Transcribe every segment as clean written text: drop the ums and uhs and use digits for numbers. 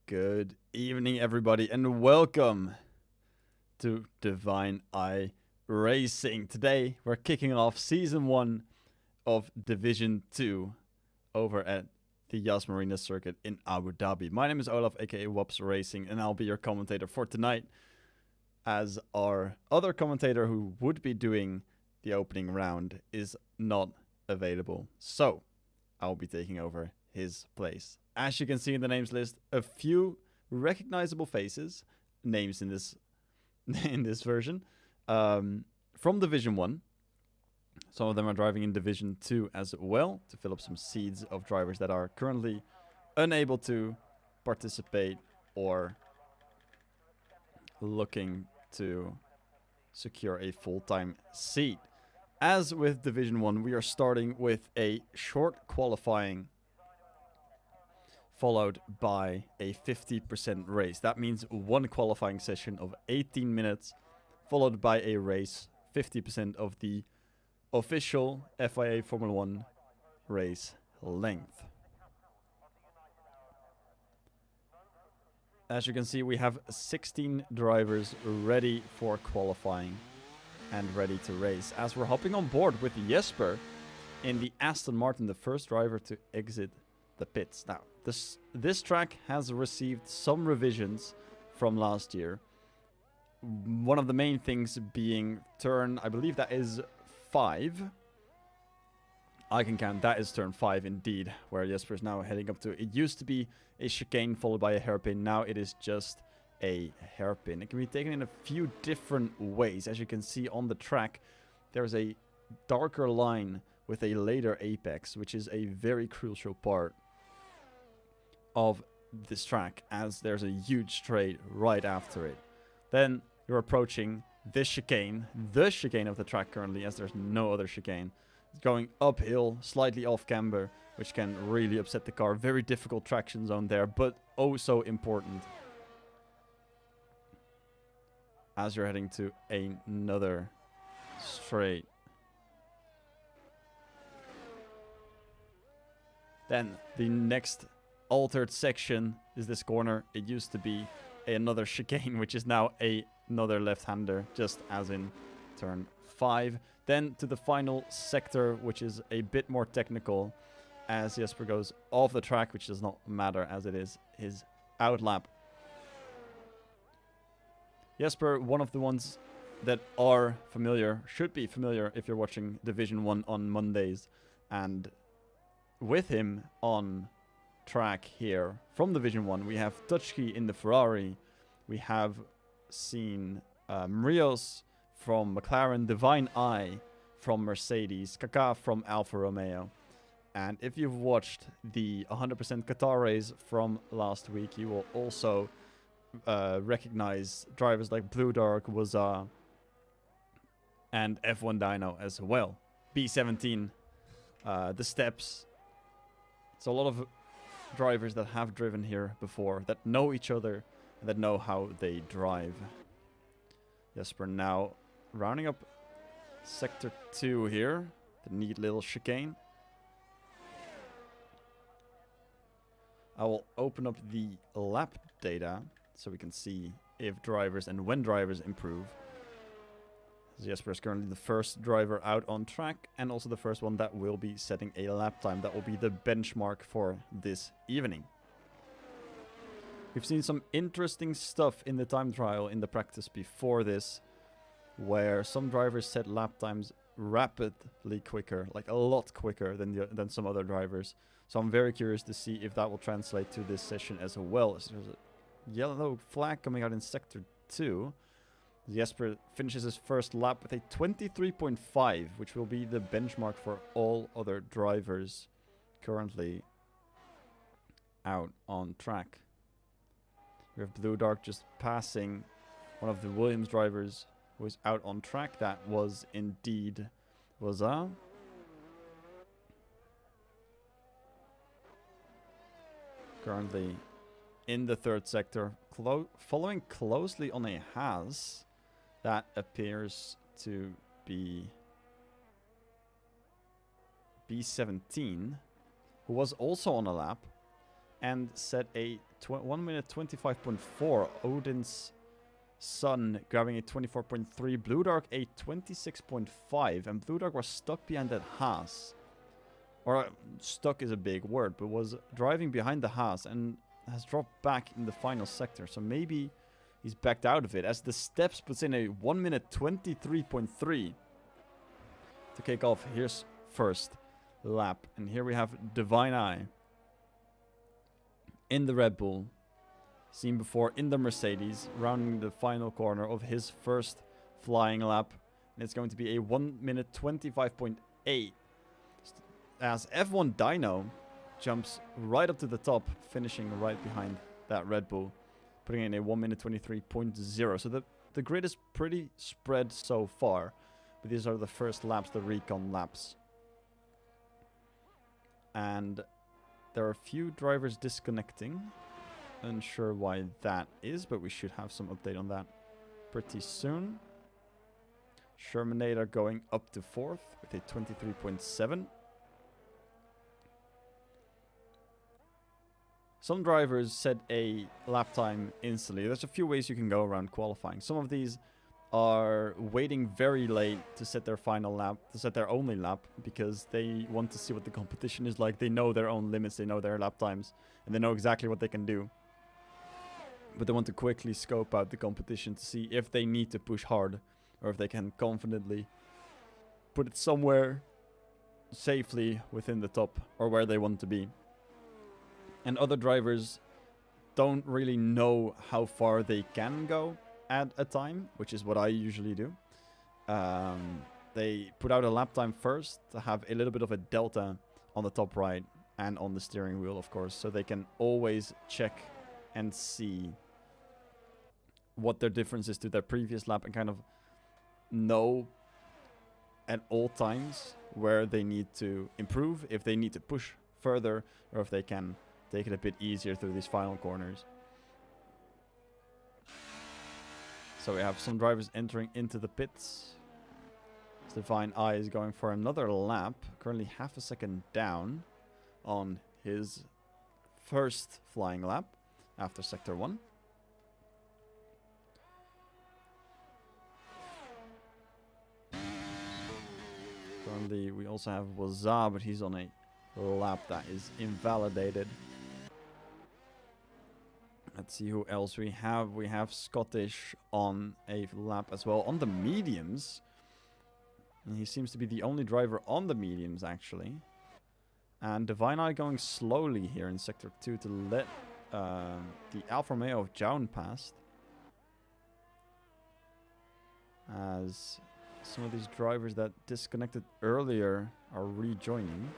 Good evening, everybody, and welcome to Divine Eye Racing. Today, we're kicking off Season 1 of Division 2 over at the Marina circuit in Abu Dhabi. My name is Olaf, aka Wops Racing, and I'll be your commentator for tonight, as our other commentator who would be doing the opening round is not available. So, I'll be taking over his place. As you can see in the names list, a few recognizable faces, names in this version, from Division 1. Some of them are driving in Division 2 as well, to fill up some seats of drivers that are currently unable to participate or looking to secure a full-time seat. As with Division 1, we are starting with a short qualifying followed by a 50% race. That means one qualifying session of 18 minutes, followed by a race, 50% of the official FIA Formula 1 race length. As you can see, we have 16 drivers ready for qualifying and ready to race. As we're hopping on board with Jesper in the Aston Martin, the first driver to exit the pits. Now, this track has received some revisions from last year. One of the main things being turn, I believe that is 5. I can count, that is turn 5 indeed, where Jesper is now heading up to. It used to be a chicane followed by a hairpin. Now it is just a hairpin. It can be taken in a few different ways. As you can see on the track, there's a darker line with a later apex, which is a very crucial part of this track, as there's a huge straight right after it. Then you're approaching this chicane, the chicane of the track currently, as there's no other chicane. It's going uphill, slightly off camber, which can really upset the car. Very difficult traction zone there, but oh so important as you're heading to another straight. Then the next altered section is this corner. It used to be another chicane, which is now another left-hander, just as in turn 5. Then to the final sector, which is a bit more technical, as Jesper goes off the track, which does not matter as it is his outlap. Jesper, one of the ones that are familiar, should be familiar if you're watching Division 1 on Mondays, and with him on track here from Division 1, we have Tutschke in the Ferrari, we have seen Rios from McLaren, Divine Eye from Mercedes, Kaká from Alfa Romeo. And if you've watched the 100% Qatar race from last week, you will also recognize drivers like Blue Dark, Waza, and F1 Dyno as well. B17, the steps. It's a lot of drivers that have driven here before, that know each other, and that know how they drive. Jesper now rounding up sector 2 here, the neat little chicane. I will open up the lap data so we can see if drivers and when drivers improve. Jesper is currently the first driver out on track, and also the first one that will be setting a lap time. That will be the benchmark for this evening. We've seen some interesting stuff in the time trial in the practice before this, where some drivers set lap times rapidly quicker, like a lot quicker than some other drivers. So I'm very curious to see if that will translate to this session as well. So there's a yellow flag coming out in sector 2. Jesper finishes his first lap with a 23.5, which will be the benchmark for all other drivers currently out on track. We have Blue Dark just passing one of the Williams drivers who is out on track. That was indeed Waza. Currently in the third sector, following closely on a Haas. That appears to be B17, who was also on a lap, and set a 1 minute 25.4. Odin's Sun grabbing a 24.3. Blue Dark a 26.5. And Blue Dark was stuck behind that Haas. Or stuck is a big word, but was driving behind the Haas and has dropped back in the final sector. So maybe he's backed out of it as the Steps puts in a 1 minute 23.3 to kick off his first lap. And here we have Divine Eye in the Red Bull, seen before in the Mercedes, rounding the final corner of his first flying lap. And it's going to be a 1 minute 25.8 as F1 Dyno jumps right up to the top, finishing right behind that Red Bull, putting in a 1 minute 23.0. So the grid is pretty spread so far, but these are the first laps, the recon laps. And there are a few drivers disconnecting. Unsure why that is, but we should have some update on that pretty soon. Shermanator going up to 4th with a 23.7. Some drivers set a lap time instantly. There's a few ways you can go around qualifying. Some of these are waiting very late to set their final lap, to set their only lap, because they want to see what the competition is like. They know their own limits, they know their lap times, and they know exactly what they can do. But they want to quickly scope out the competition to see if they need to push hard, or if they can confidently put it somewhere safely within the top, or where they want to be. And other drivers don't really know how far they can go at a time, which is what I usually do. They put out a lap time first to have a little bit of a delta on the top right and on the steering wheel, of course, so they can always check and see what their difference is to their previous lap and kind of know at all times where they need to improve, if they need to push further, or if they can take it a bit easier through these final corners. So we have some drivers entering into the pits. Divine Eye is going for another lap, currently half a second down on his first flying lap after Sector 1. Currently we also have Waza, but he's on a lap that is invalidated. Let's see who else we have. We have Scottish on a lap as well on the mediums. And he seems to be the only driver on the mediums, actually. And Divine Eye going slowly here in Sector 2 to let the Alfa Romeo of Jaun past. As some of these drivers that disconnected earlier are rejoining.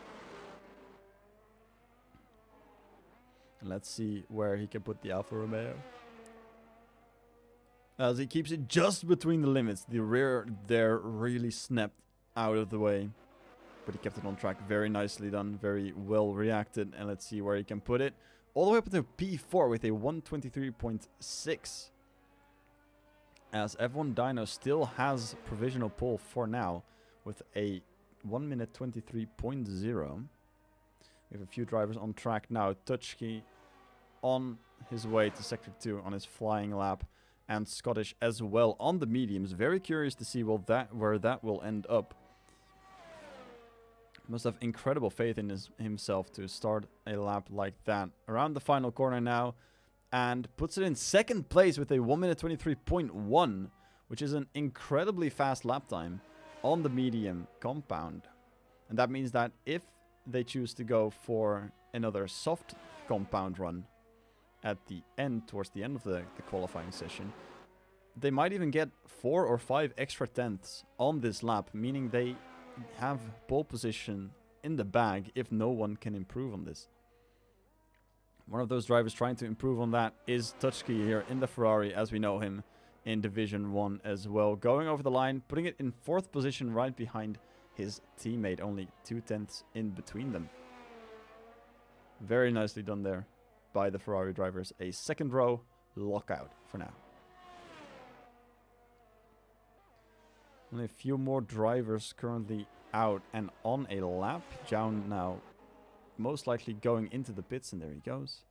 And let's see where he can put the Alfa Romeo. As he keeps it just between the limits. The rear there really snapped out of the way. But he kept it on track. Very nicely done. Very well reacted. And let's see where he can put it. All the way up to P4 with a 123.6. As F1 Dyno still has provisional pole for now. With a 1 minute 23.0. We have a few drivers on track now. Tutschke on his way to Sector 2 on his flying lap. And Scottish as well on the mediums. Very curious to see where that will end up. Must have incredible faith in himself to start a lap like that. Around the final corner now. And puts it in second place with a 1 minute 23.1. Which is an incredibly fast lap time on the medium compound. And that means that if they choose to go for another soft compound run at the end, towards the end of the qualifying session, they might even get 4 or 5 extra tenths on this lap, meaning they have pole position in the bag if no one can improve on this. One of those drivers trying to improve on that is Tutschke here in the Ferrari, as we know him in Division 1 as well. Going over the line, putting it in 4th position right behind his teammate, only 2 tenths in between them. Very nicely done there by the Ferrari drivers. A second row lockout for now. Only a few more drivers currently out and on a lap. Jaun now most likely going into the pits, and there he goes.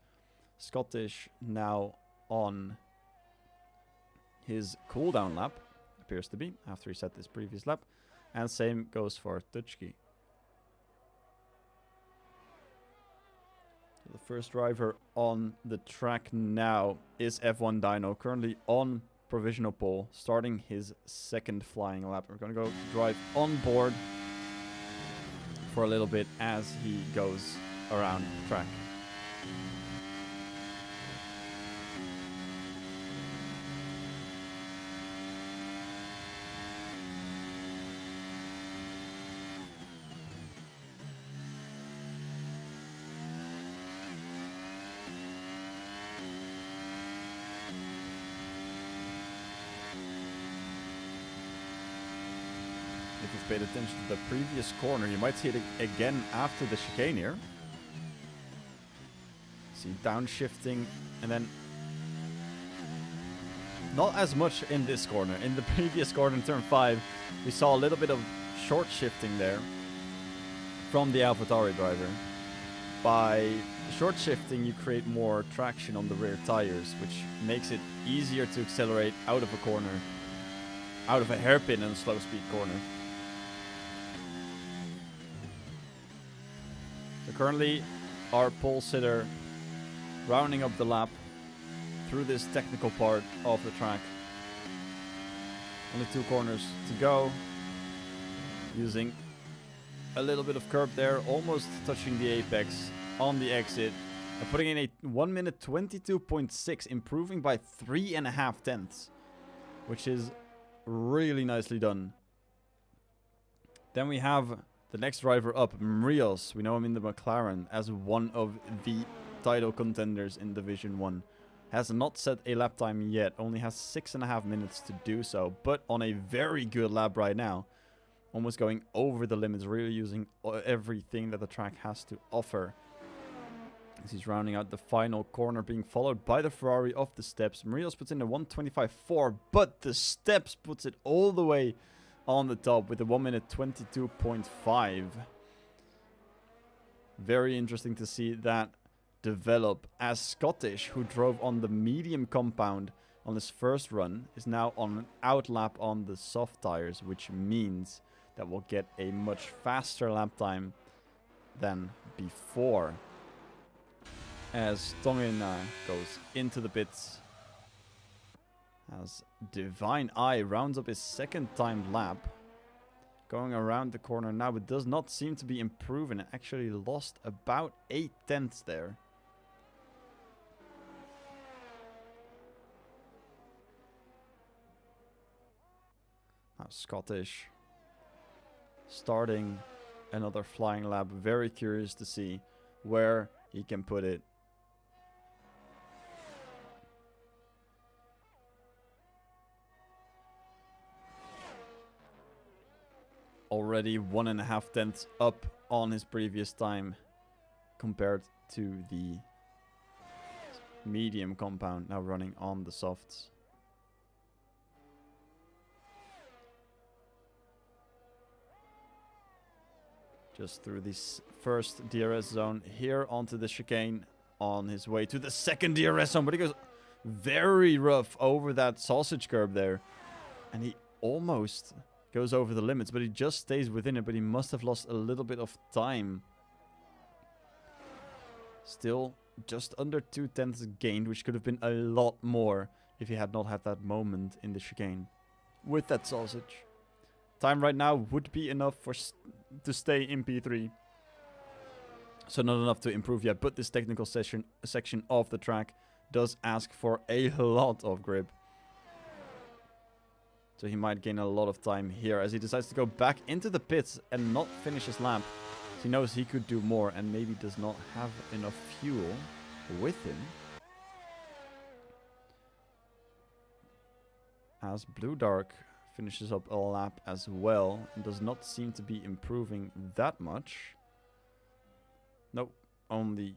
Scottish now on his cooldown lap, appears to be, after he set his previous lap. And same goes for Tutski. The first driver on the track now is F1 Dino, currently on provisional pole, starting his second flying lap. We're going to go drive on board for a little bit as he goes around the track. If you've paid attention to the previous corner, you might see it again after the chicane here. See downshifting, and then not as much in this corner. In the previous corner in turn 5, we saw a little bit of short shifting there from the AlphaTauri driver. By short shifting, you create more traction on the rear tires, which makes it easier to accelerate out of a corner, out of a hairpin and a slow speed corner. So currently, our pole sitter rounding up the lap through this technical part of the track. Only 2 corners to go. Using a little bit of curb there, almost touching the apex on the exit. And putting in a 1 minute 22.6, improving by 3.5 tenths. Which is really nicely done. Then we have the next driver up, Mrios. We know him in the McLaren as one of the title contenders in Division 1. Has not set a lap time yet, only has 6.5 minutes to do so, but on a very good lap right now. Almost going over the limits, really using everything that the track has to offer. As he's rounding out the final corner, being followed by the Ferrari off the steps. Mrios puts in a 1:25.4, but the steps puts it all the way on the top with a 1 minute 22.5. Very interesting to see that develop, as Scottish, who drove on the medium compound on his first run, is now on an outlap on the soft tires, which means that we'll get a much faster lap time than before. As Tongin goes into the pits, as Divine Eye rounds up his second timed lap, going around the corner now, but does not seem to be improving. It actually lost about 8 tenths there. Now Scottish starting another flying lap. Very curious to see where he can put it. Already 1.5 tenths up on his previous time compared to the medium compound now running on the softs. Just through this first DRS zone here onto the chicane on his way to the second DRS zone, but he goes very rough over that sausage curb there, and he almost goes over the limits, but he just stays within it. But he must have lost a little bit of time. Still just under 2 tenths gained, which could have been a lot more if he had not had that moment in the chicane with that sausage. Time right now would be enough for to stay in P3. So not enough to improve yet, but this technical section of the track does ask for a lot of grip. So he might gain a lot of time here as he decides to go back into the pits and not finish his lap. So he knows he could do more and maybe does not have enough fuel with him. As Blue Dark finishes up a lap as well and does not seem to be improving that much. Nope, only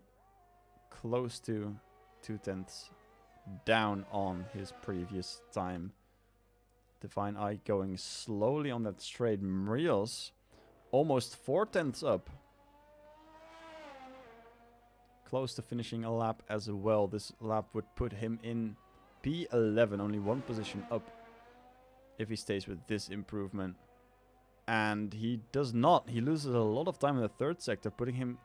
close to 2 tenths down on his previous time. Divine Eye going slowly on that straight. Mrios almost 4 tenths up. close to finishing a lap as well. This lap would put him in P11, only one position up if he stays with this improvement. And he does not. He loses a lot of time in the third sector, putting him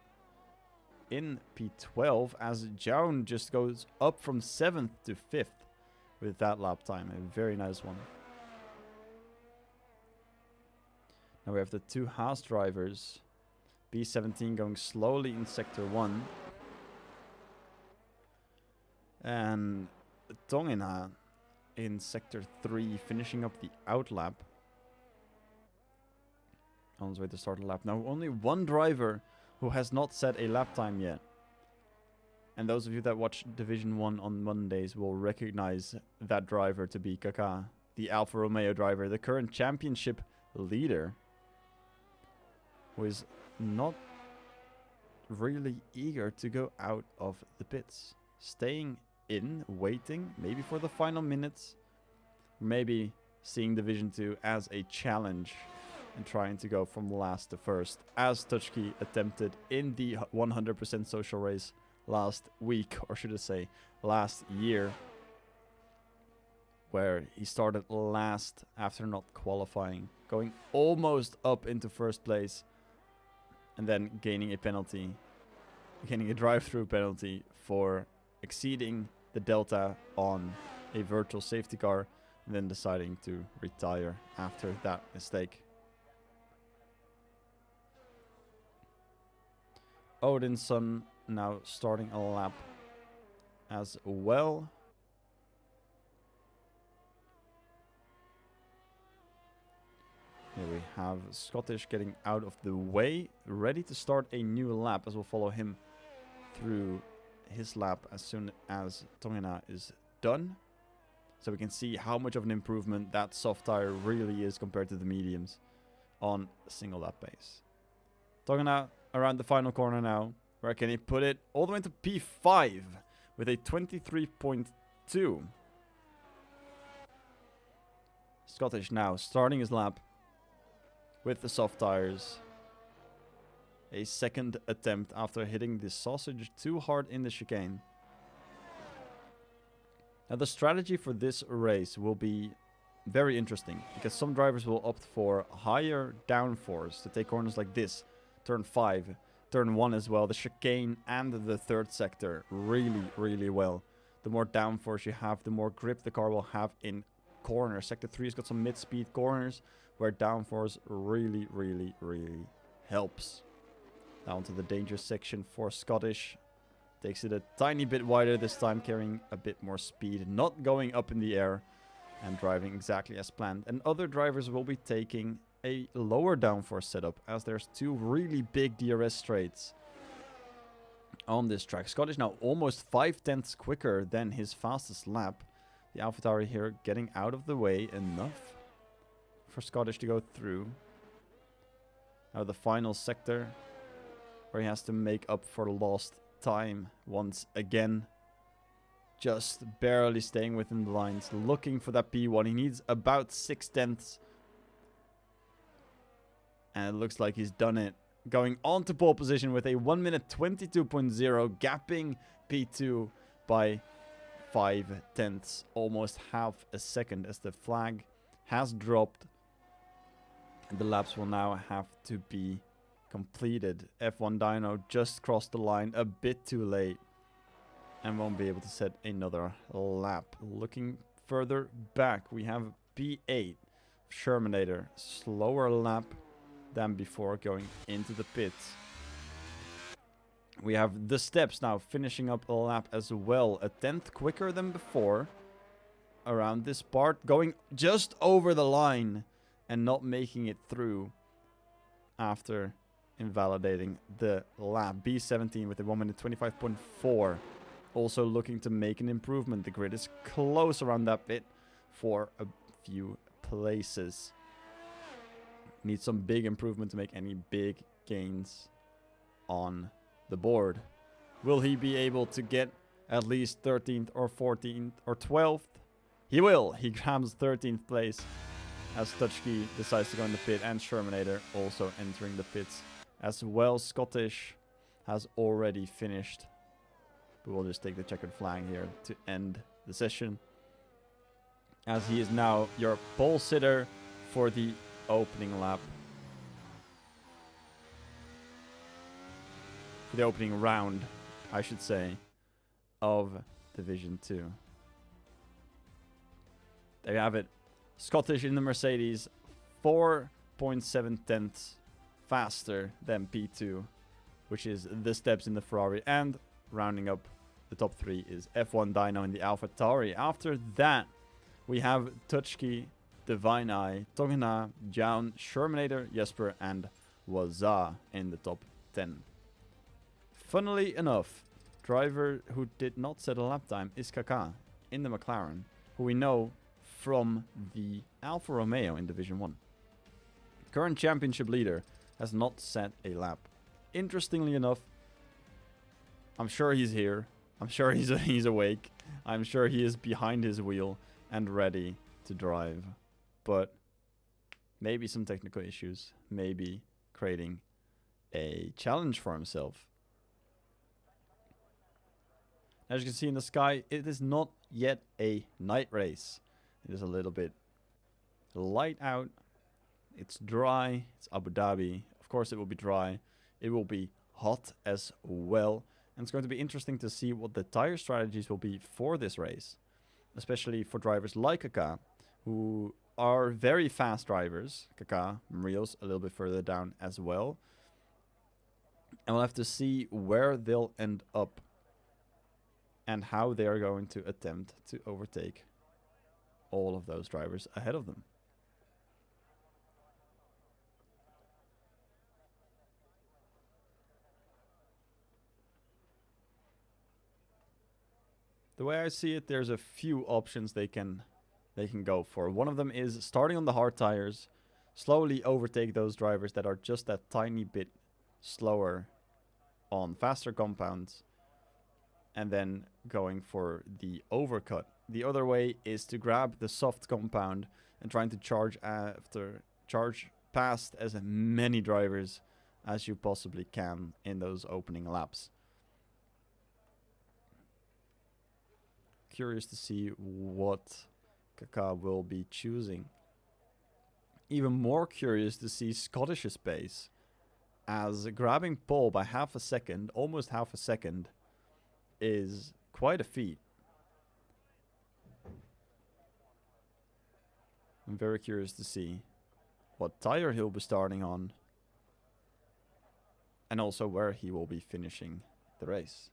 in P12 as Jaun just goes up from 7th to 5th with that lap time. A very nice one. Now we have the two Haas drivers. B17 going slowly in sector 1. And Tongina in sector 3 finishing up the outlap. On his way to start a lap. Now only one driver who has not set a lap time yet. And those of you that watch Division 1 on Mondays will recognize that driver to be Kaka, the Alfa Romeo driver, the current championship leader, who is not really eager to go out of the pits. Staying in, waiting, maybe for the final minutes, maybe seeing Division 2 as a challenge and trying to go from last to first, as Tutschke attempted in the 100% social race last week, or should I say last year, where he started last after not qualifying, going almost up into first place, and then gaining a penalty, gaining a drive-through penalty for exceeding the delta on a virtual safety car, and then deciding to retire after that mistake. Odinson now starting a lap as well. Here we have Scottish getting out of the way, ready to start a new lap, as we'll follow him through his lap as soon as Tongina is done. So we can see how much of an improvement that soft tire really is compared to the mediums on a single lap pace. Tongina around the final corner now. Where can he put it? All the way to P5 with a 23.2. Scottish now starting his lap with the soft tires. A second attempt after hitting the sausage too hard in the chicane. Now the strategy for this race will be very interesting, because some drivers will opt for higher downforce to take corners like this. Turn 5, turn 1 as well, the chicane and the third sector really well. The more downforce you have, the more grip the car will have in corners. Sector 3 has got some mid-speed corners where downforce really helps. Down to the dangerous section for Scottish. Takes it a tiny bit wider this time, carrying a bit more speed, not going up in the air, and driving exactly as planned. And other drivers will be taking a lower downforce setup, as there's two really big DRS straights on this track. Scottish now almost 5/10 quicker than his fastest lap. The AlphaTauri here getting out of the way enough for Scottish to go through. Now the final sector, where he has to make up for lost time once again. Just barely staying within the lines, looking for that P1. He needs about 6/10. And it looks like he's done it. Going on to pole position with a 1 minute 22.0, gapping P2 by 5/10, almost half a second, as the flag has dropped. And the laps will now have to be completed. F1 Dyno just crossed the line a bit too late and won't be able to set another lap. Looking further back, we have P8 Shermanator, slower lap than before going into the pits. We have the steps now finishing up a lap as well, a 10th quicker than before around this part, going just over the line and not making it through after invalidating the lap. B17 with a 1 minute 25.4, also looking to make an improvement. The grid is close around that pit for a few places. Need some big improvement to make any big gains on the board. Will he be able to get at least 13th or 14th or 12th? He will. He grabs 13th place as Tutschke decides to go in the pit, and Shermanator also entering the pits as well. Scottish has already finished But we'll just take the checkered flag here to end the session, as he is now your pole sitter for the opening lap. For the opening round, I should say, of Division 2. There you have it. Scottish in the Mercedes, 4.7 tenths faster than P2, which is the steps in the Ferrari. And rounding up the top 3 is F1 Dyno in the Alpha Tauri. After that, we have Tutschki, Divine Eye, Togena, Jaun, Shermanator, Jesper, and Waza in the top 10. Funnily enough, driver who did not set a lap time is Kaka in the McLaren, who we know from the Alfa Romeo in Division 1. Current championship leader has not set a lap. Interestingly enough, I'm sure he's here. I'm sure he's awake. I'm sure he is behind his wheel and ready to drive. But maybe some technical issues. Maybe creating a challenge for himself. As you can see in the sky, it is not yet a night race. It is a little bit light out. It's dry. It's Abu Dhabi. Of course it will be dry. It will be hot as well. And it's going to be interesting to see what the tire strategies will be for this race. Especially for drivers like Kaka, who are very fast drivers. Kaka, Marios a little bit further down as well. And we'll have to see where they'll end up and how they are going to attempt to overtake all of those drivers ahead of them. The way I see it, there's a few options they can go for. One of them is starting on the hard tires, slowly overtake those drivers that are just that tiny bit slower on faster compounds, and then going for the overcut. The other way is to grab the soft compound and trying to charge past as many drivers as you possibly can in those opening laps. Curious to see what Kaka will be choosing. Even more curious to see Scottish's pace, as grabbing pole by half a second, almost half a second, is quite a feat. I'm very curious to see what tire he'll be starting on, and also where he will be finishing the race.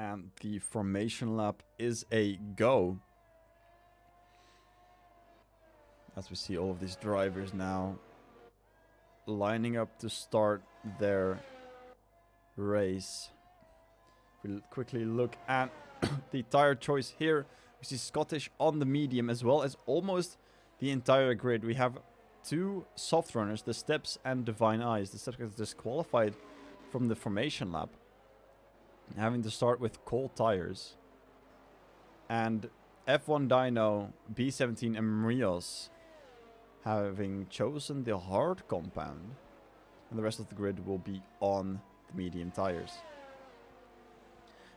And the formation lap is a go. As we see all of these drivers now lining up to start their race. We'll quickly look at the tire choice here. We see Scottish on the medium as well as almost the entire grid. We have two soft runners, the Steps and Divine Eyes. The Steps gets disqualified from the formation lap, having to start with cold tires. And F1 Dyno, B17 and Marios having chosen the hard compound. And the rest of the grid will be on the medium tires.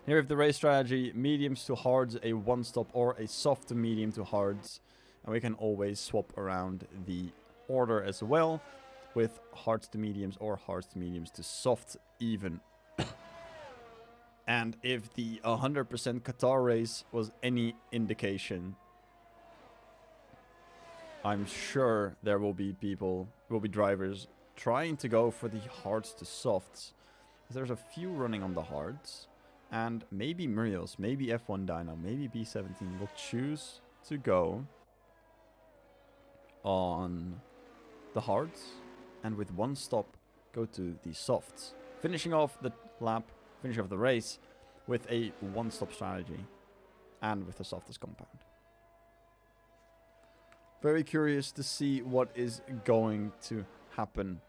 Here we have the race strategy: mediums to hards, a one stop, or a soft to medium to hards. And we can always swap around the order as well, with hards to mediums or hards to mediums to soft even. And if the 100% Qatar race was any indication, I'm sure there will be drivers trying to go for the hards to softs. There's a few running on the hards, and maybe Marios, maybe F1 Dyno, maybe B17 will choose to go on the hards, and with one stop go to the softs, finishing off the lap, finish off the race with a one-stop strategy and with the softest compound. Very curious to see what is going to happen.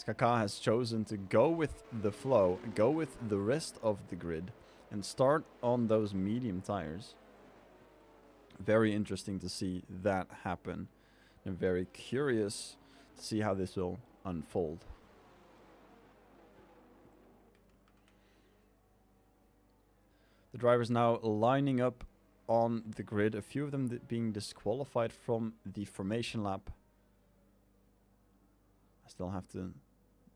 Kaká has chosen to go with the flow, go with the rest of the grid, and start on those medium tires. Very interesting to see that happen. I'm very curious to see how this will unfold. The drivers now lining up on the grid, a few of them being disqualified from the formation lap. I still have to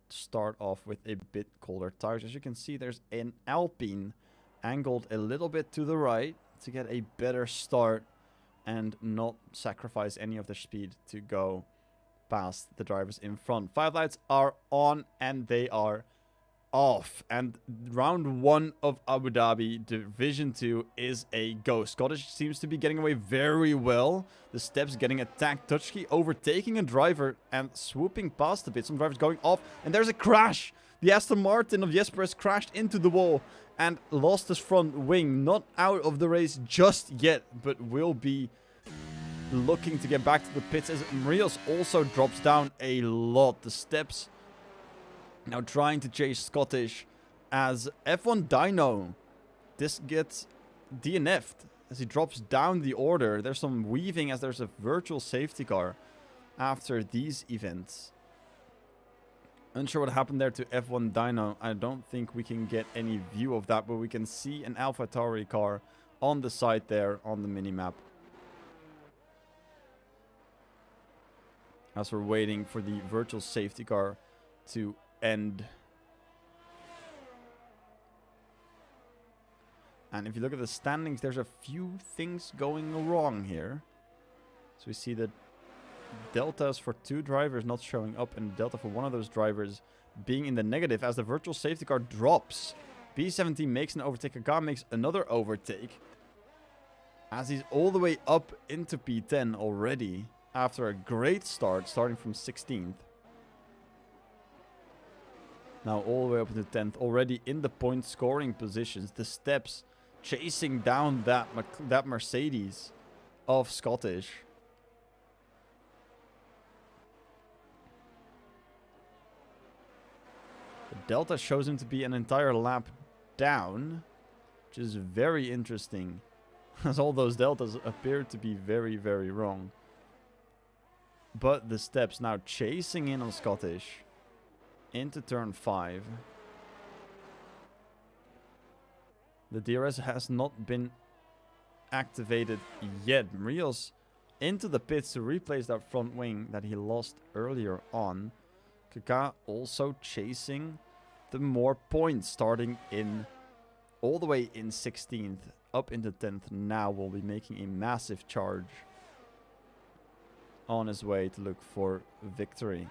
start off with a bit colder tires. As you can see, there's an Alpine angled a little bit to the right to get a better start and not sacrifice any of their speed to go past the drivers in front. 5 lights are on and they are off. And round 1 of Abu Dhabi Division 2 is a go. Scottish seems to be getting away very well. The steps getting attacked. Tutski overtaking a driver and swooping past a bit. Some drivers going off and there's a crash. The Aston Martin of Jesper has crashed into the wall and lost his front wing. Not out of the race just yet, but will be looking to get back to the pits as Rios also drops down a lot. The steps now trying to chase Scottish as F1 Dyno. This gets DNF'd as he drops down the order. There's some weaving as there's a virtual safety car after these events. Unsure what happened there to F1 Dyno. I don't think we can get any view of that, but we can see an AlphaTauri car on the side there on the minimap. As we're waiting for the virtual safety car to end. And if you look at the standings, there's a few things going wrong here. So we see that deltas for 2 drivers not showing up and delta for one of those drivers being in the negative as the virtual safety car drops. B17 makes an overtake. Kaká makes another overtake as he's all the way up into P10 already after a great start, starting from 16th. Now all the way up to 10th, already in the point scoring positions. The steps chasing down that Mercedes of Scottish. The delta shows him to be an entire lap down, which is very interesting, as all those deltas appear to be very, very wrong. But the steps now chasing in on Scottish into turn 5. The DRS has not been activated yet. Rios into the pits to replace that front wing that he lost earlier on. Kaká also chasing the more points, starting in all the way in 16th up into 10th. Now will be making a massive charge on his way to look for victory.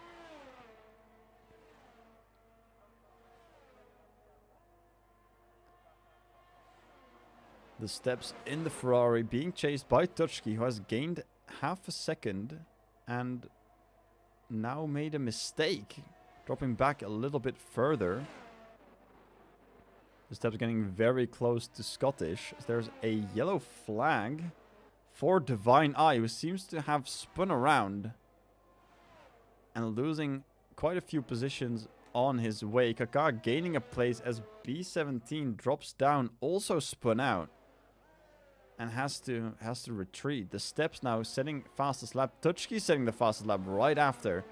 The steps in the Ferrari being chased by Tutski, who has gained half a second and now made a mistake, dropping back a little bit further. The steps getting very close to Scottish. There's a yellow flag for Divine Eye, who seems to have spun around and losing quite a few positions on his way. Kaká gaining a place as B17 drops down, also spun out and has to retreat. The steps now setting fastest lap. Tutski setting the fastest lap right after.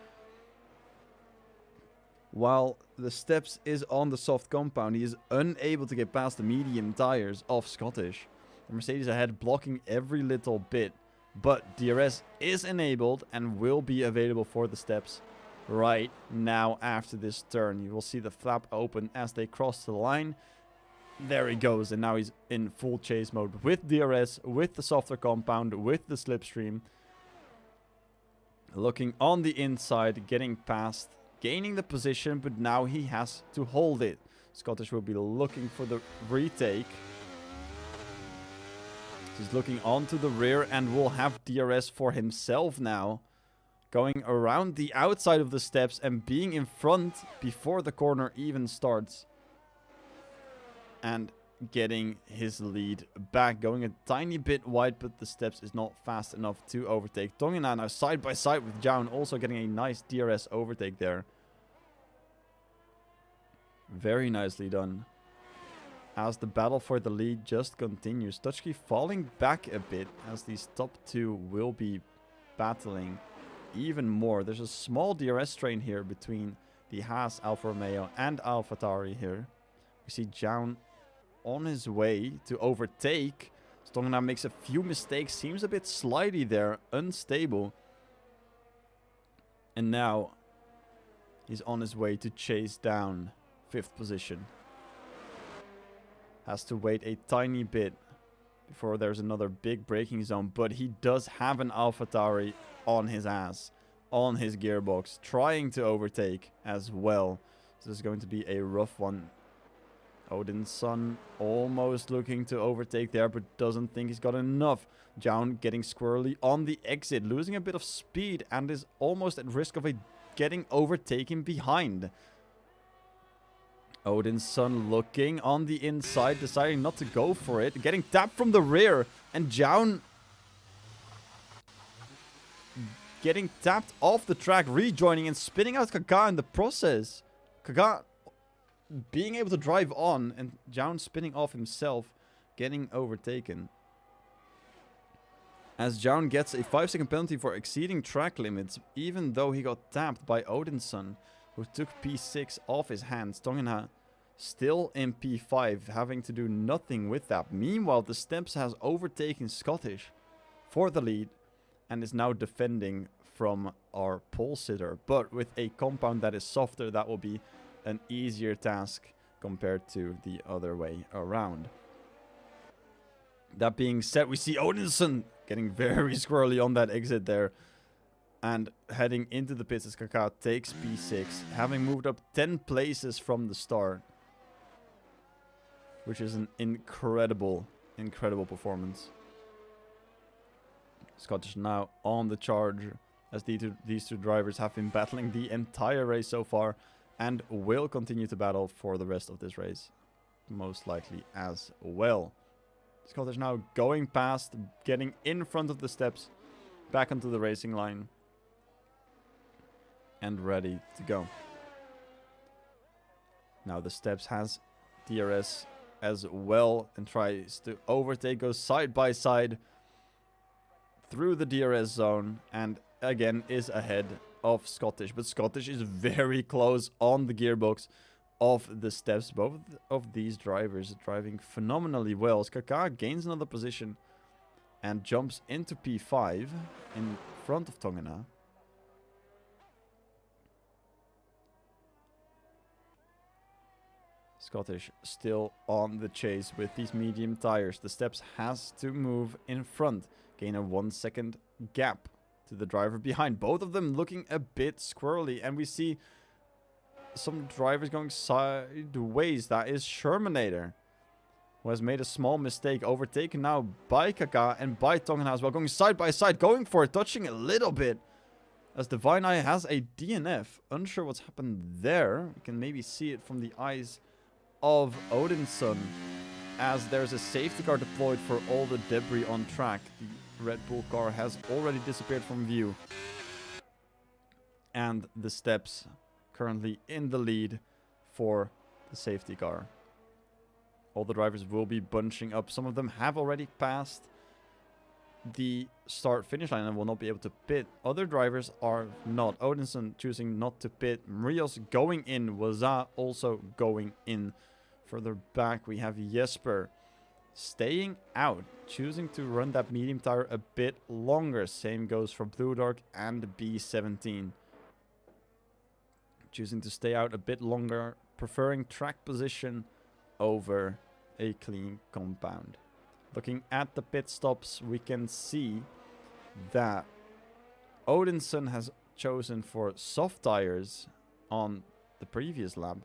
While the steps is on the soft compound, he is unable to get past the medium tires of Scottish. The Mercedes ahead blocking every little bit. But DRS is enabled and will be available for the steps right now after this turn. You will see the flap open as they cross the line. There he goes, and now he's in full chase mode with DRS, with the softer compound, with the slipstream. Looking on the inside, getting past, gaining the position, but now he has to hold it. Scottish will be looking for the retake. He's looking onto the rear and will have DRS for himself now. Going around the outside of the steps and being in front before the corner even starts. And getting his lead back. Going a tiny bit wide, but the steps is not fast enough to overtake. Tongina now side by side with Jaun, also getting a nice DRS overtake there. Very nicely done. As the battle for the lead just continues. Tutchke falling back a bit as these top two will be battling even more. There's a small DRS train here between the Haas, Alfa Romeo and AlphaTauri here. We see Jaun on his way to overtake. Stongna makes a few mistakes. Seems a bit slidey there. Unstable. And now he's on his way to chase down 5th position. Has to wait a tiny bit before there's another big braking zone. But he does have an AlphaTauri on his ass, on his gearbox, trying to overtake as well. So this is going to be a rough one. Odin's son almost looking to overtake there, but doesn't think he's got enough. Jaun getting squirrely on the exit, losing a bit of speed and is almost at risk of getting overtaken behind. Odin's son looking on the inside, deciding not to go for it. Getting tapped from the rear. And Jaun getting tapped off the track, rejoining and spinning out Kaká in the process. Kaká being able to drive on and Jaun spinning off himself, getting overtaken. As Jaun gets a 5-second penalty for exceeding track limits, even though he got tapped by Odin's son, who took P6 off his hands. Tongena still in P5, having to do nothing with that. Meanwhile, the Steps has overtaken Scottish for the lead and is now defending from our pole sitter. But with a compound that is softer, that will be an easier task compared to the other way around. That being said, we see Odinson getting very squirrely on that exit there. And heading into the pits as Kaká takes P6, having moved up 10 places from the start. Which is an incredible, incredible performance. Scottish now on the charge, as these two drivers have been battling the entire race so far. And will continue to battle for the rest of this race. Most likely as well. Scottish now going past, getting in front of the Steps, back onto the racing line. And ready to go. Now the Steps has DRS as well and tries to overtake, goes side by side through the DRS zone and again is ahead of Scottish. But Scottish is very close on the gearbox of the Steps. Both of these drivers driving phenomenally well. As Kaká gains another position and jumps into P5 in front of Tongena. Scottish still on the chase with these medium tires. The Steps has to move in front. Gain a 1 second gap to the driver behind. Both of them looking a bit squirrely. And we see some drivers going sideways. That is Shermanator, who has made a small mistake. Overtaken now by Kaká and by Tongena as well. Going side by side. Going for it. Touching a little bit. As Divine Eye has a DNF. Unsure what's happened there. We can maybe see it from the eyes of Odinson, as there's a safety car deployed for all the debris on track. The Red Bull car has already disappeared from view. And the Steps currently in the lead for the safety car. All the drivers will be bunching up. Some of them have already passed the start-finish line and will not be able to pit. Other drivers are not. Odinson choosing not to pit. Rios going in. Waza also going in. Further back, we have Jesper staying out, choosing to run that medium tire a bit longer. Same goes for Blue Dark and B17. Choosing to stay out a bit longer, preferring track position over a clean compound. Looking at the pit stops, we can see that Odinson has chosen for soft tires on the previous lap.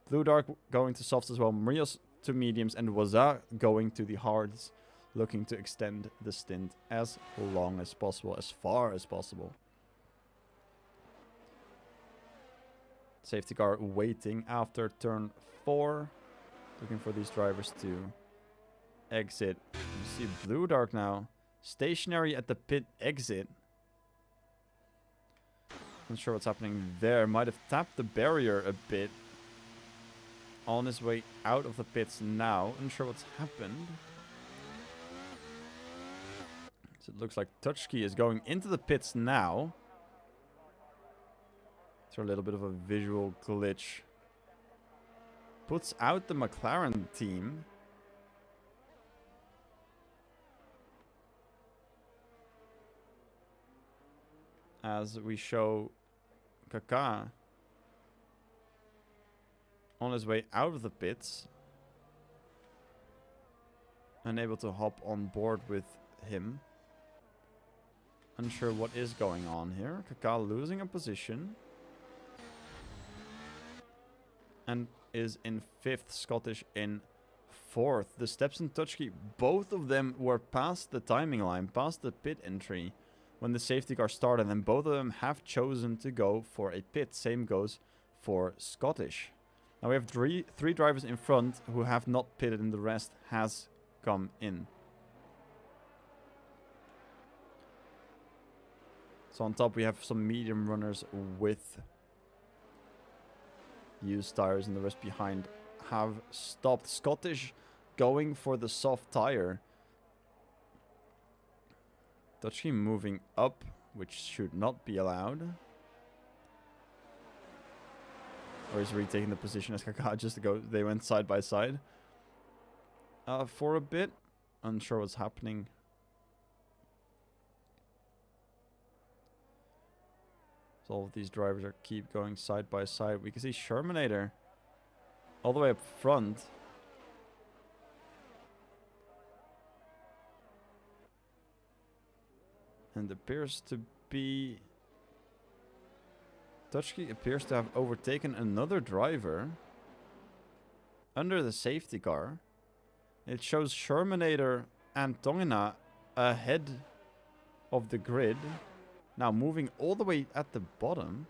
Blue Dark going to softs as well. Rios to mediums and Waza going to the hards, looking to extend the stint as long as possible, as far as possible. Safety car waiting after turn 4, looking for these drivers to exit. You see Blue Dark now stationary at the pit exit. Not sure what's happening there. Might have tapped the barrier a bit. on his way out of the pits now. Unsure what's happened. So it looks like Touchkey is going into the pits now. So a little bit of a visual glitch. Puts out the McLaren team. As we show Kaká on his way out of the pits. Unable to hop on board with him. Unsure what is going on here. Kaká losing a position. And is in 5th. Scottish in 4th. The steps and Touchkey, both of them were past the timing line, past the pit entry when the safety car started, and both of them have chosen to go for a pit. Same goes for Scottish. Now we have three drivers in front who have not pitted, and the rest has come in. So on top we have some medium runners with used tires, and the rest behind have stopped. Scottish going for the soft tire. Touchkey moving up, which should not be allowed. Or is retaking the position as Kaká just to go. They went side by side for a bit. Unsure what's happening. So all of these drivers are keep going side by side. We can see Shermanator all the way up front. And appears to be... Touchkey appears to have overtaken another driver under the safety car. It shows Shermanator and Tongina ahead of the grid. Now moving all the way at the bottom.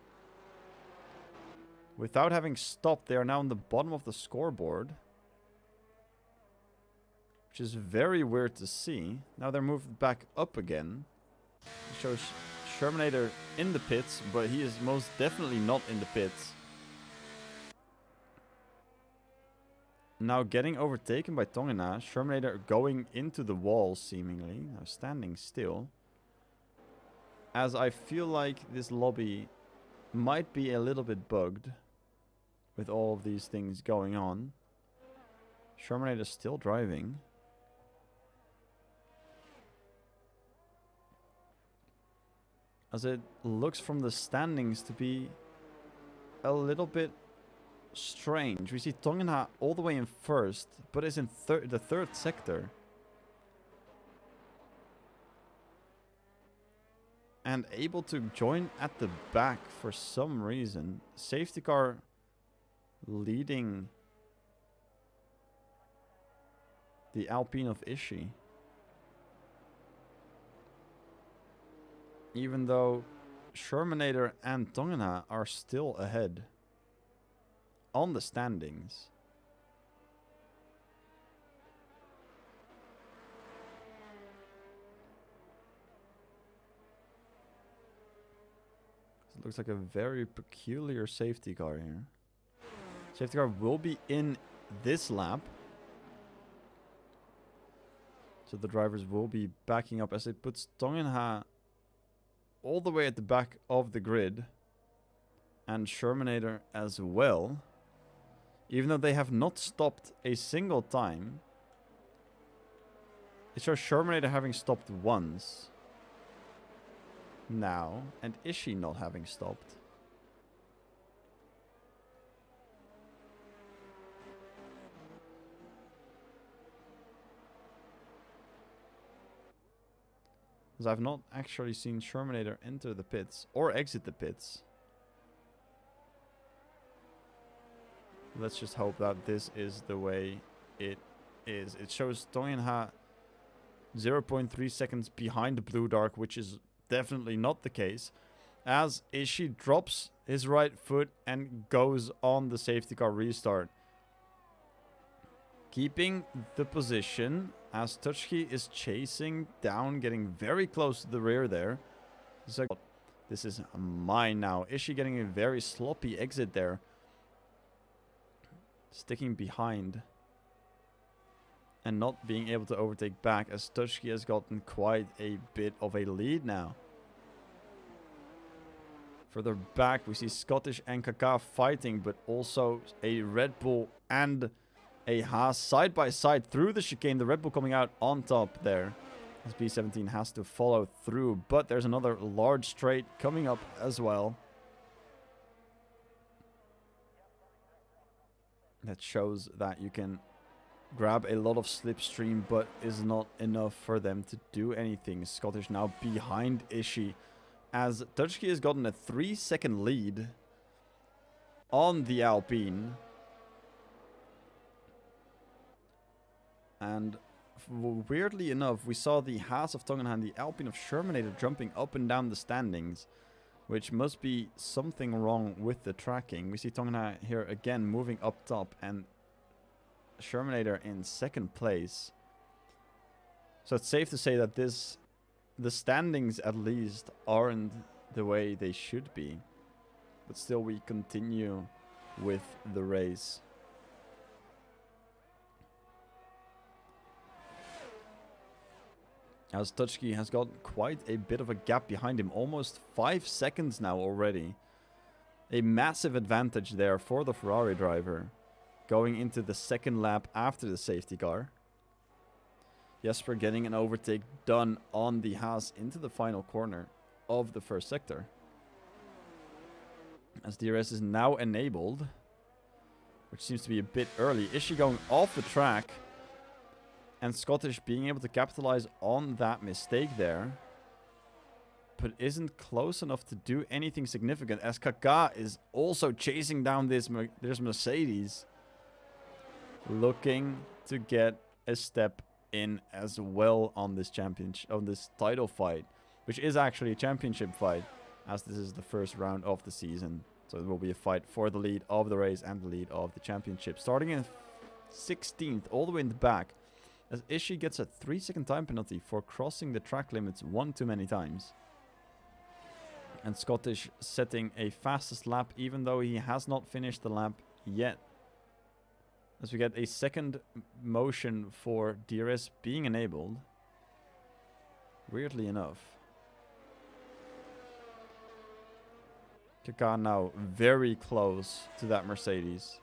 Without having stopped, they are now on the bottom of the scoreboard. Which is very weird to see. Now they're moved back up again. It shows Shermanator in the pits, but he is most definitely not in the pits. Now getting overtaken by Tongina. Shermanator going into the wall seemingly. Now standing still. As I feel like this lobby might be a little bit bugged with all of these things going on. Shermanator still driving. As it looks from the standings to be a little bit strange. We see Tongina all the way in 1st, but is in the 3rd sector. And able to join at the back for some reason. Safety car leading the Alpine of Ishii. Even though Shermanator and Tongina are still ahead on the standings. It looks like a very peculiar safety car here. Safety car will be in this lap. So the drivers will be backing up as it puts Tongina all the way at the back of the grid. And Shermanator as well. Even though they have not stopped a single time. It shows Shermanator having stopped once. Now, and Ishii not having stopped. Because I've not actually seen Shermanator enter the pits or exit the pits. Let's just hope that this is the way it is. It shows Tongina 0.3 seconds behind the Blue Dark, which is definitely not the case, as Ishii drops his right foot and goes on the safety car restart. Keeping the position as Touchkey is chasing down, getting very close to the rear there. So this is mine now. Ishii getting a very sloppy exit there. sticking behind and not being able to overtake back, as Tutschke has gotten quite a bit of a lead now. Further back, we see Scottish and Kaká fighting, but also a Red Bull and a Haas side by side through the chicane. The Red Bull coming out on top there, as B17 has to follow through, but there's another large straight coming up as well. That shows that you can grab a lot of slipstream, but is not enough for them to do anything. Scottish now behind Ishii, as Tutschke has gotten a 3-second lead on the Alpine. And weirdly enough, we saw the Haas of Tongenha and the Alpine of Shermanator jumping up and down the standings, which must be something wrong with the tracking. We see Tongenha here again moving up top, and Shermanator in second place. So it's safe to say that the standings at least aren't the way they should be. But still, we continue with the race. As Tutschke has got quite a bit of a gap behind him, almost 5 seconds now already. A massive advantage there for the Ferrari driver, going into the second lap after the safety car. Jesper getting an overtake done on the Haas into the final corner of the first sector. As DRS is now enabled, which seems to be a bit early. Ishii going off the track, and Scottish being able to capitalize on that mistake there, but isn't close enough to do anything significant, as Kaká is also chasing down this Mercedes, looking to get a step in as well on this title fight, which is actually a championship fight, as this is the first round of the season. So it will be a fight for the lead of the race and the lead of the championship. Starting in 16th, all the way in the back, as Ishii gets a 3-second time penalty for crossing the track limits one too many times. And Scottish setting a fastest lap, even though he has not finished the lap yet. As we get a second motion for DRS being enabled. Weirdly enough. Kaká now very close to that Mercedes.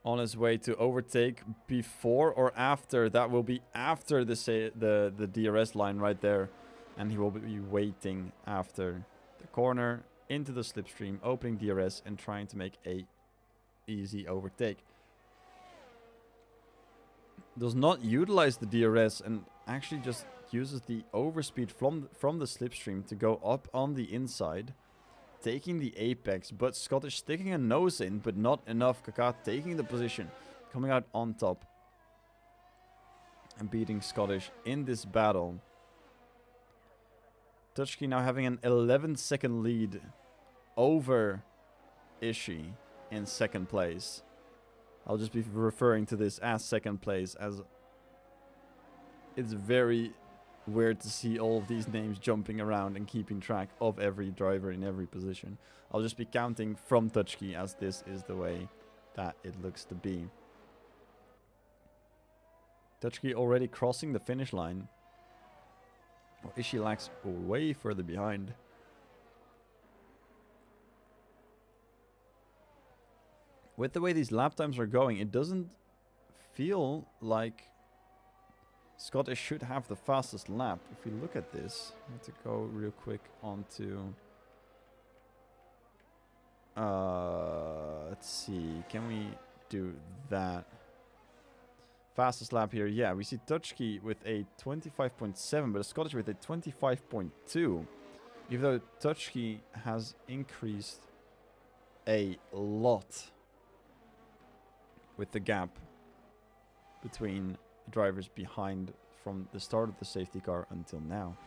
On his way to overtake before or after. That will be after the DRS line right there. And he will be waiting after the corner into the slipstream, opening DRS and trying to make a easy overtake. Does not utilize the DRS and actually just uses the overspeed from the slipstream to go up on the inside, taking the apex, but Scottish sticking a nose in, but not enough. Kaká taking the position, coming out on top and beating Scottish in this battle. Tutschke now having an 11-second lead over Ishii in second place. I'll just be referring to this as second place, as it's very weird to see all of these names jumping around and keeping track of every driver in every position. I'll just be counting from Tutschke, as this is the way that it looks to be. Tutschke already crossing the finish line. Well, Ishii lags way further behind. With the way these lap times are going, it doesn't feel like Scottish should have the fastest lap. If we look at this, I have to go real quick onto... let's see, can we do that? Fastest lap here, yeah, we see Tutschke with a 25.7, but a Scottish with a 25.2. Even though Tutschke has increased a lot with the gap between the drivers behind from the start of the safety car until now.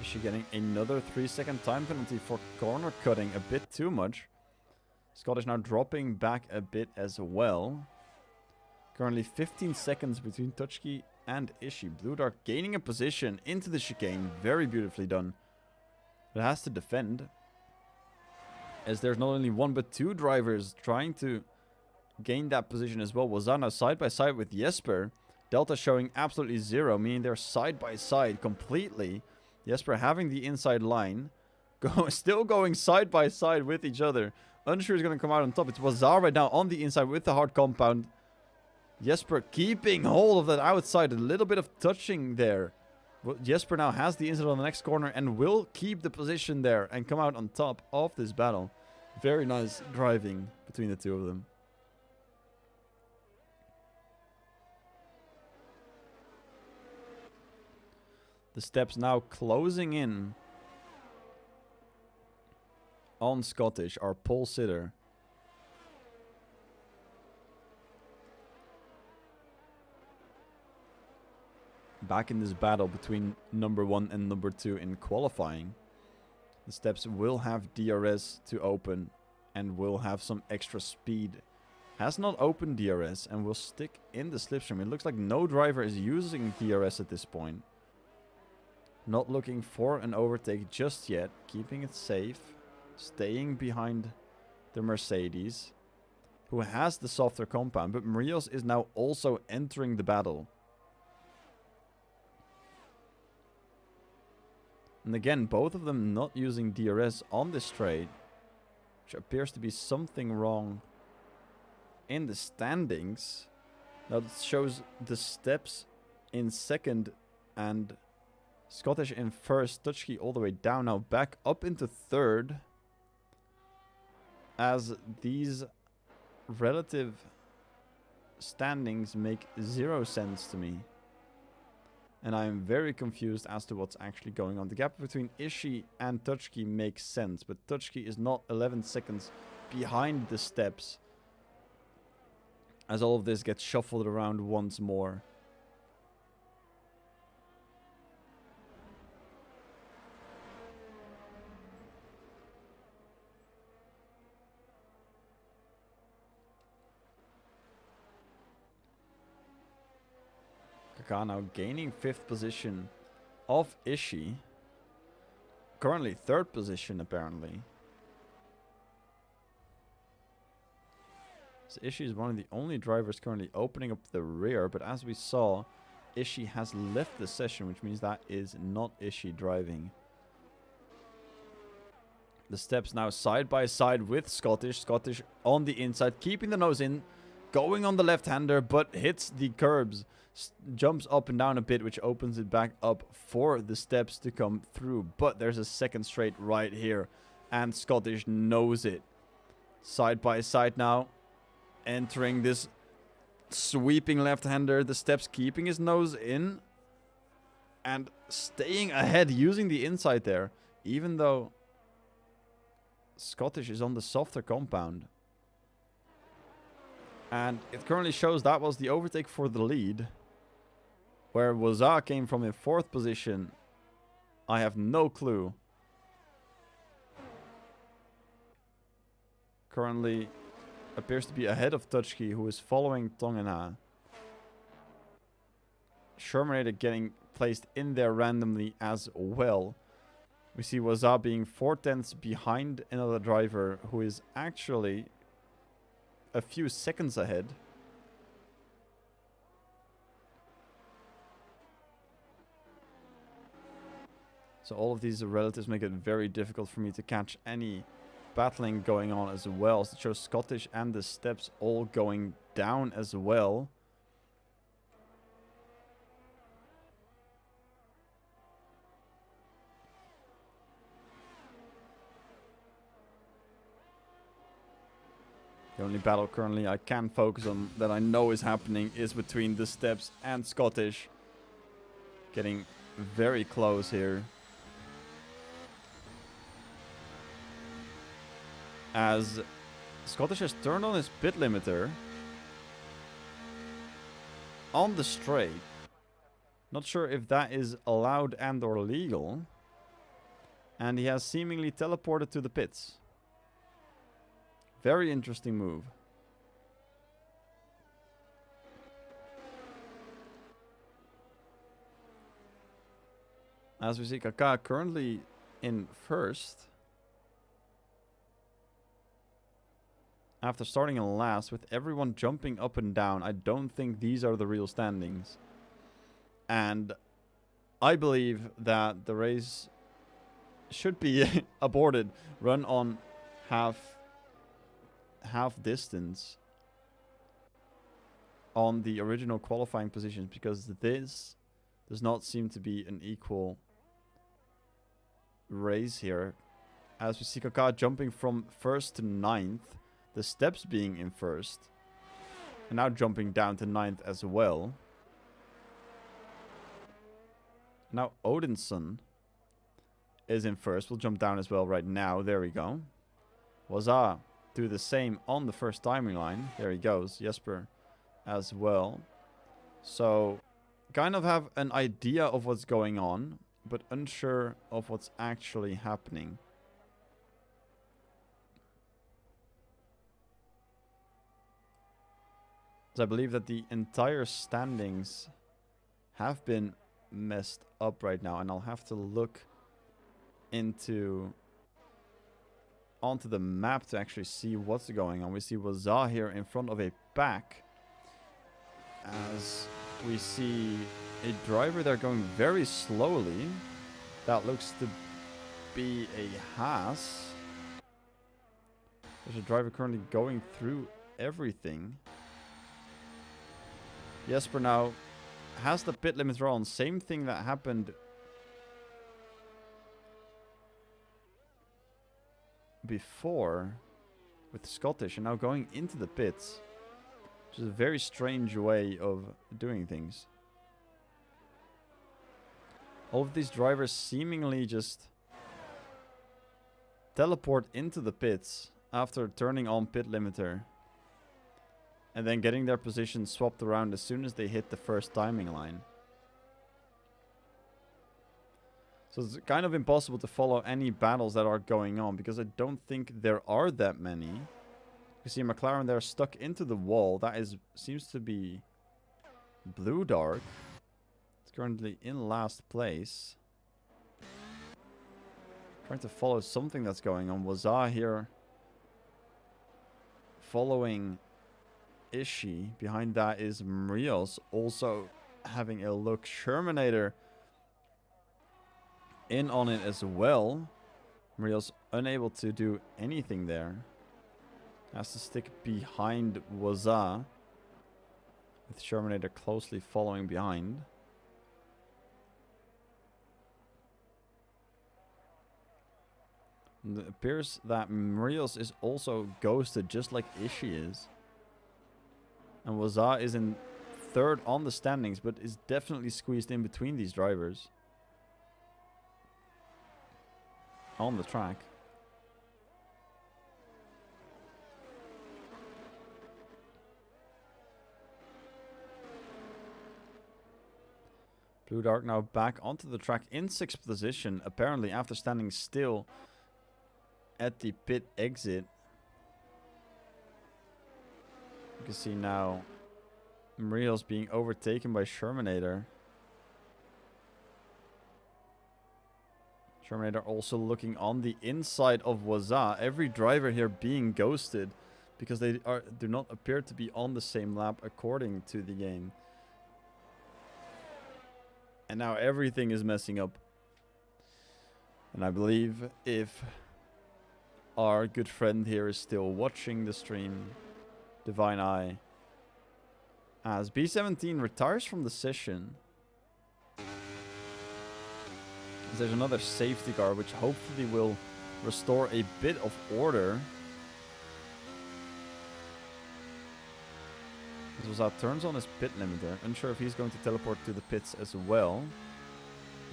Is she getting another 3-second time penalty for corner cutting? A bit too much. Scottish now dropping back a bit as well. Currently 15 seconds between Touchkey and Ishii. Blue Dark gaining a position into the chicane. Very beautifully done. It has to defend, as there's not only one but two drivers trying to gain that position as well. Wazana side by side with Jesper. Delta showing absolutely zero, meaning they're side by side completely. Jesper having the inside line. Still going side by side with each other. Unsure is going to come out on top. It's Wazar right now on the inside with the hard compound. Jesper keeping hold of that outside. A little bit of touching there. Jesper now has the inside on the next corner and will keep the position there and come out on top of this battle. Very nice driving between the two of them. The steps now closing in on Scottish, our pole sitter. Back in this battle between number 1 and number 2 in qualifying. The steps will have DRS to open and will have some extra speed. Has not opened DRS and will stick in the slipstream. It looks like no driver is using DRS at this point. Not looking for an overtake just yet. Keeping it safe. Staying behind the Mercedes, who has the softer compound. But Marios is now also entering the battle. And again, both of them not using DRS on this straight, which appears to be something wrong in the standings. Now it shows the steps in second and Scottish in first. Touchkey all the way down, now back up into third. As these relative standings make zero sense to me. And I am very confused as to what's actually going on. The gap between Ishii and Touchkey makes sense, but Touchkey is not 11 seconds behind the steps. As all of this gets shuffled around once more. Now gaining 5th position of Ishii. Currently 3rd position apparently. So Ishii is one of the only drivers currently opening up the rear. But as we saw, Ishii has left the session, which means that is not Ishii driving. The steps now side by side with Scottish. Scottish on the inside, keeping the nose in. Going on the left-hander, but hits the curbs. Jumps up and down a bit, which opens it back up for the steps to come through. But there's a second straight right here. And Scottish knows it. Side by side now. Entering this sweeping left-hander. The steps keeping his nose in. And staying ahead, using the inside there. Even though Scottish is on the softer compound. And it currently shows that was the overtake for the lead. Where Waza came from in 4th position, I have no clue. Currently appears to be ahead of Touchkey, who is following Tongana. Shermanator getting placed in there randomly as well. We see Waza being 4/10 behind another driver who is actually a few seconds ahead. So all of these relatives make it very difficult for me to catch any battling going on as well. So it shows Scottish and the steps all going down as well. The only battle currently I can focus on that I know is happening is between the steps and Scottish. Getting very close here. As Scottish has turned on his pit limiter on the straight. Not sure if that is allowed and or legal. And he has seemingly teleported to the pits. Very interesting move. As we see Kaká currently in first. After starting in last, with everyone jumping up and down, I don't think these are the real standings. And I believe that the race should be aborted, run on half distance on the original qualifying positions, because this does not seem to be an equal race here. As we see Kaká jumping from first to 9th, the steps being in first, and now jumping down to 9th as well. Now Odinson is in first. We'll jump down as well right now. There we go. Waza do the same on the first timing line. There he goes. Jesper as well. So kind of have an idea of what's going on, but unsure of what's actually happening. I believe that the entire standings have been messed up right now, and I'll have to look onto the map to actually see what's going on. We see Waza here in front of a pack, as we see a driver there going very slowly. That looks to be a Haas. There's a driver currently going through everything. Jesper now has the pit limiter on. Same thing that happened before with Scottish, and now going into the pits, which is a very strange way of doing things. All of these drivers seemingly just teleport into the pits after turning on pit limiter, and then getting their position swapped around as soon as they hit the first timing line. So it's kind of impossible to follow any battles that are going on, because I don't think there are that many. You see McLaren there stuck into the wall. That seems to be Blue Dark. It's currently in last place. Trying to follow something that's going on. Waza here following Ishi. Behind that is Marios also having a look. Shermanator in on it as well. Marios unable to do anything there. Has to stick behind Waza, with Shermanator closely following behind. And it appears that Marios is also ghosted, just like Ishi is. And Waza is in third on the standings, but is definitely squeezed in between these drivers on the track. Blue Dark now back onto the track in 6th position, apparently after standing still at the pit exit. You can see now Marios being overtaken by Shermanator. Shermanator also looking on the inside of Waza. Every driver here being ghosted because they do not appear to be on the same lap according to the game. And now everything is messing up. And I believe if our good friend here is still watching the stream, Divine Eye, as B17 retires from the session. There's another safety car which hopefully will restore a bit of order. Waza turns on his pit limiter. Unsure if he's going to teleport to the pits as well.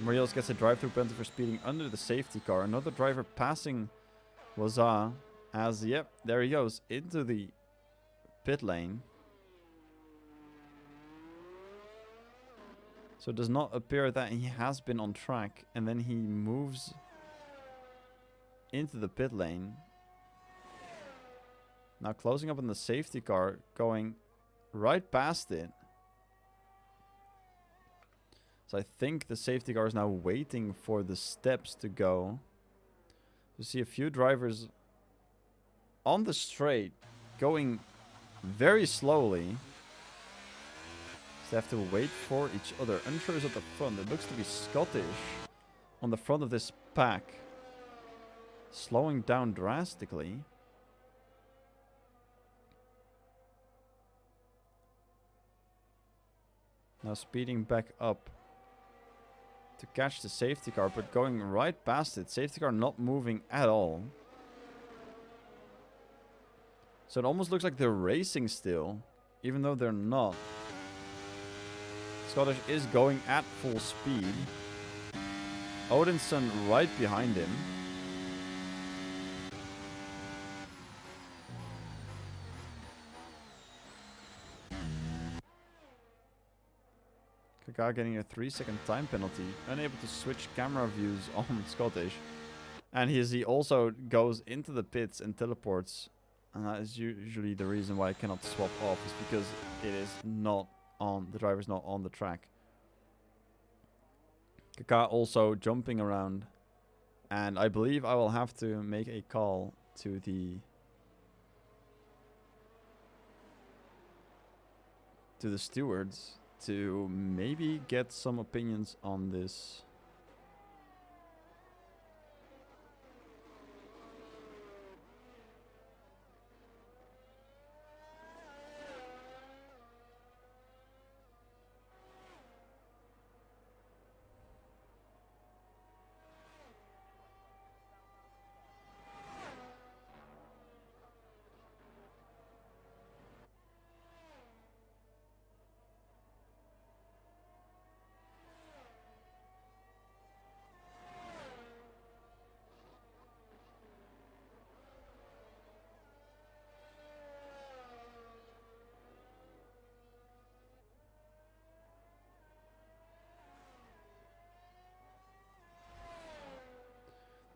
Marios gets a drive-through penalty for speeding under the safety car. Another driver passing Waza as, yep, there he goes, into the pit lane. So it does not appear that he has been on track, and then he moves into the pit lane. Now closing up on the safety car, going right past it. So I think the safety car is now waiting for the steps to go. You see a few drivers on the straight going very slowly. They have to wait for each other. Unsure is at the front. It looks to be Scottish on the front of this pack. Slowing down drastically. Now speeding back up to catch the safety car, but going right past it. Safety car not moving at all. So it almost looks like they're racing still, even though they're not. Scottish is going at full speed. Odinson right behind him. Kaká getting a 3-second time penalty. Unable to switch camera views on Scottish. And he also goes into the pits and teleports. And that is usually the reason why I cannot swap off. Is because it is not on. The driver's not on the track. Kaká also jumping around. And I believe I will have to make a call to the stewards to maybe get some opinions on this.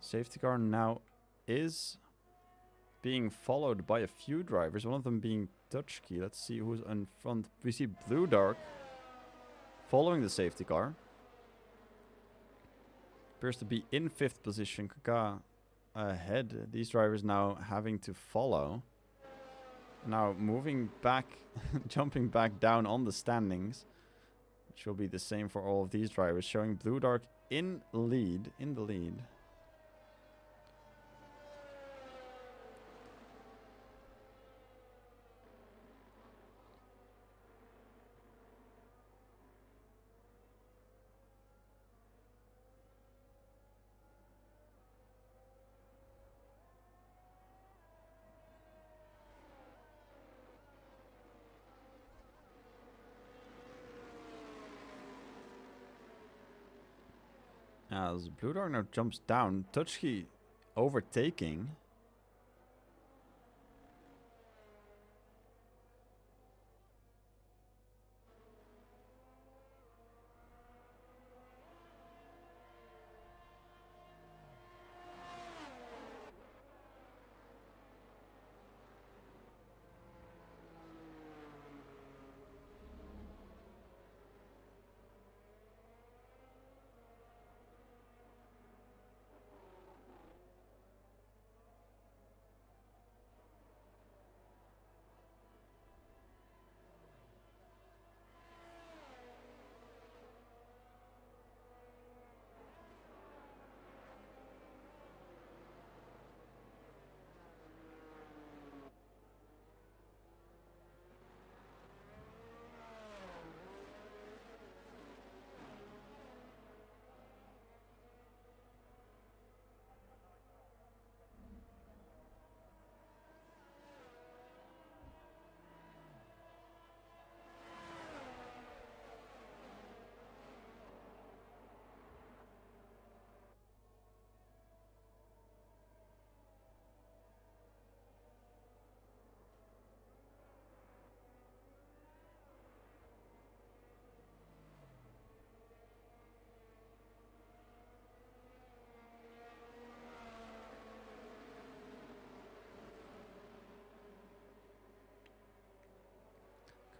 Safety car now is being followed by a few drivers, one of them being Touchkey. Let's see who's in front. We see Blue Dark following the safety car. Appears to be in 5th position. Kaká ahead. These drivers now having to follow. Now moving back, jumping back down on the standings. Which will be the same for all of these drivers. Showing Blue Dark in the lead. As Blue Dark now jumps down, Touchkey overtaking.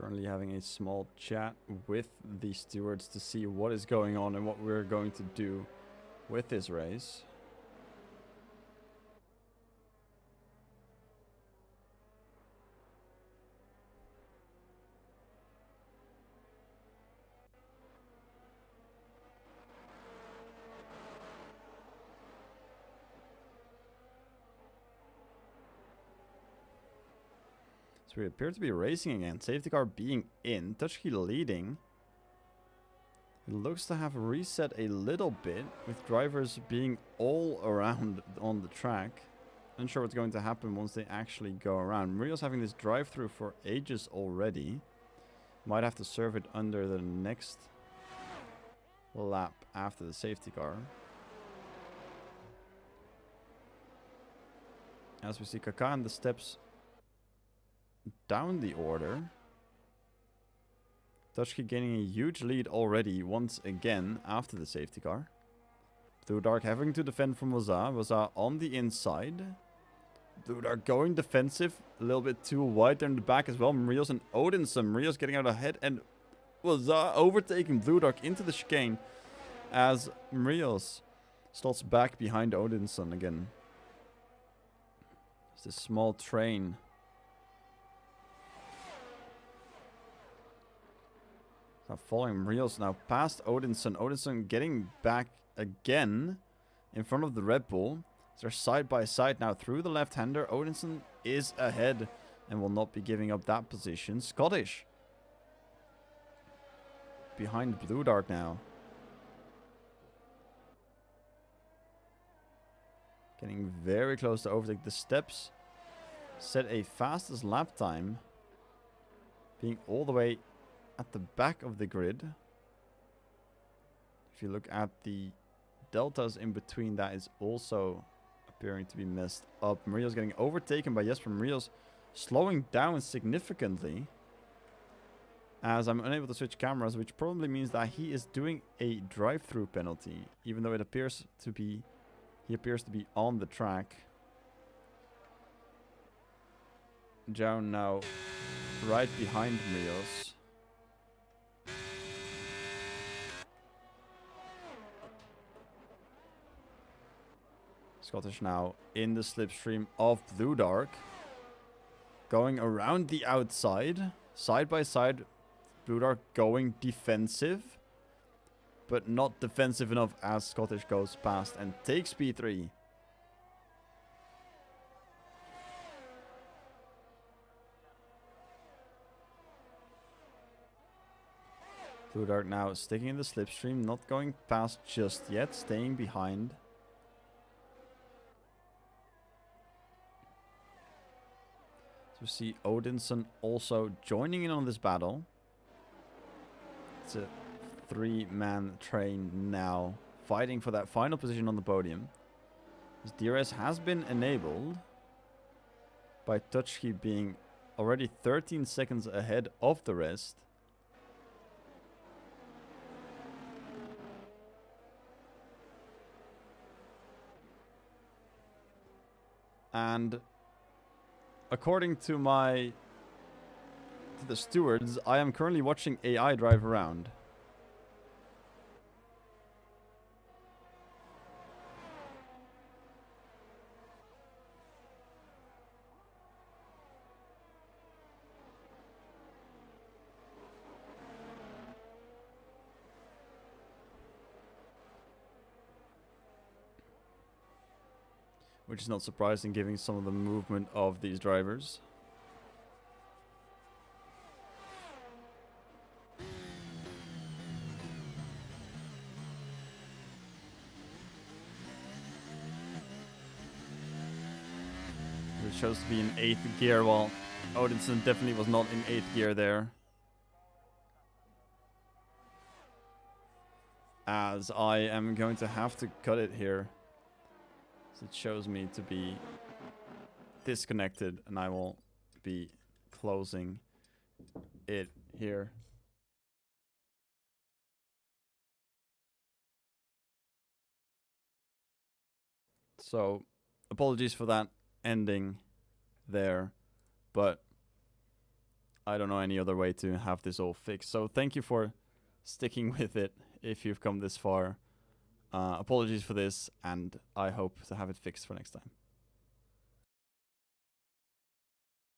Currently having a small chat with the stewards to see what is going on and what we're going to do with this race. So we appear to be racing again. Safety car being in. Touchkey leading. It looks to have reset a little bit with drivers being all around on the track. Unsure what's going to happen once they actually go around. Marina's having this drive-through for ages already. Might have to serve it under the next lap after the safety car. As we see Kaka on the steps down the order. Touchkey gaining a huge lead already once again after the safety car. Blue Dark having to defend from Waza. Waza on the inside. Blue Dark going defensive. A little bit too wide there in the back as well. Marios and Odinson. Marios getting out ahead and Waza overtaking Blue Dark into the chicane as Marios slots back behind Odinson again. It's this small train. Now following Marios now past Odinson. Odinson getting back again in front of the Red Bull. They're side by side now through the left-hander. Odinson is ahead and will not be giving up that position. Scottish behind Blue Dark now. Getting very close to overtake. The steps set a fastest lap time. Being all the way at the back of the grid. If you look at the deltas in between, that is also appearing to be messed up. Marios getting overtaken by Jesper. Marios slowing down significantly as I'm unable to switch cameras, which probably means that he is doing a drive-through penalty, even though it appears to be he appears to be on the track. Joan now right behind Marios. Scottish now in the slipstream of Blue Dark. Going around the outside. Side by side. Blue Dark going defensive. But not defensive enough as Scottish goes past and takes P3. Blue Dark now sticking in the slipstream. Not going past just yet. Staying behind. So we see Odinson also joining in on this battle. It's a three-man train now, fighting for that final position on the podium. This DRS has been enabled by Touchkey being already 13 seconds ahead of the rest. And according to the stewards, I am currently watching AI drive around. Which is not surprising given some of the movement of these drivers. It shows to be in 8th gear, while Odinson definitely was not in 8th gear there. As I am going to have to cut it here. It shows me to be disconnected, and I will be closing it here. So, apologies for that ending there, but I don't know any other way to have this all fixed. So thank you for sticking with it if you've come this far. Apologies for this, and I hope to have it fixed for next time.